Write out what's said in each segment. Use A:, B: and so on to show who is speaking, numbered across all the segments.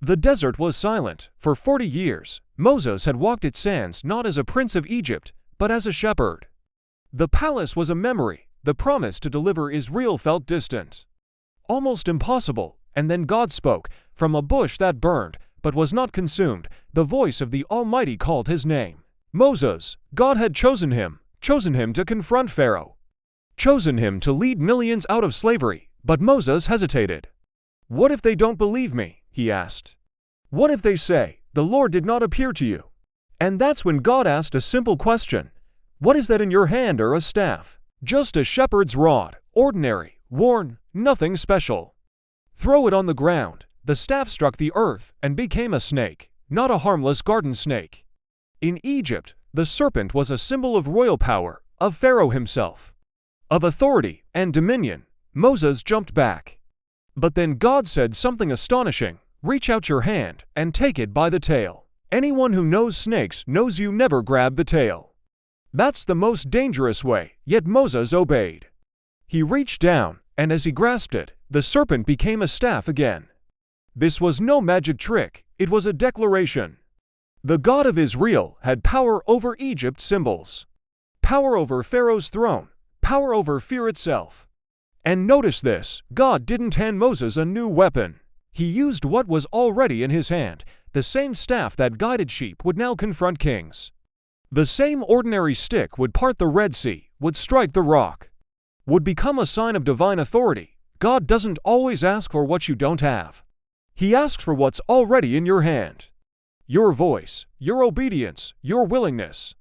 A: The desert was silent. For 40 years, Moses had walked its sands not as a prince of Egypt, but as a shepherd. The palace was a memory. The promise to deliver Israel felt distant, almost impossible. And then God spoke, from a bush that burned, but was not consumed. The voice of the Almighty called his name. Moses. God had chosen him to confront Pharaoh, chosen him to lead millions out of slavery. But Moses hesitated. What if they don't believe me? He asked. What if they say, the Lord did not appear to you? And that's when God asked a simple question. What is that in your hand, or a staff? Just a shepherd's rod, ordinary, worn, nothing special. Throw it on the ground. The staff struck the earth and became a snake, not a harmless garden snake. In Egypt, the serpent was a symbol of royal power, of Pharaoh himself, of authority and dominion. Moses jumped back. But then God said something astonishing. Reach out your hand and take it by the tail. Anyone who knows snakes knows you never grab the tail. That's the most dangerous way, yet Moses obeyed. He reached down, and as he grasped it, the serpent became a staff again. This was no magic trick, it was a declaration. The God of Israel had power over Egypt's symbols, power over Pharaoh's throne, power over fear itself. And notice this, God didn't hand Moses a new weapon. He used what was already in his hand. The same staff that guided sheep would now confront kings. The same ordinary stick would part the Red Sea, would strike the rock, would become a sign of divine authority. God doesn't always ask for what you don't have. He asks for what's already in your hand. Your voice, your obedience, your willingness.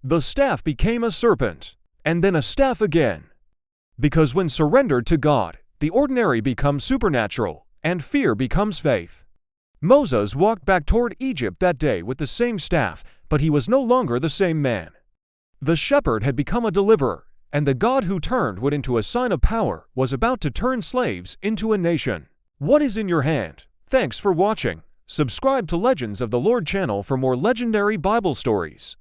A: The staff became a serpent, and then a staff again. Because when surrendered to God, the ordinary becomes supernatural, and fear becomes faith. Moses walked back toward Egypt that day with the same staff, but he was no longer the same man. The shepherd had become a deliverer, and the God who turned wood into a sign of power was about to turn slaves into a nation. What is in your hand? Thanks for watching. Subscribe to Legends of the Lord channel for more legendary Bible stories.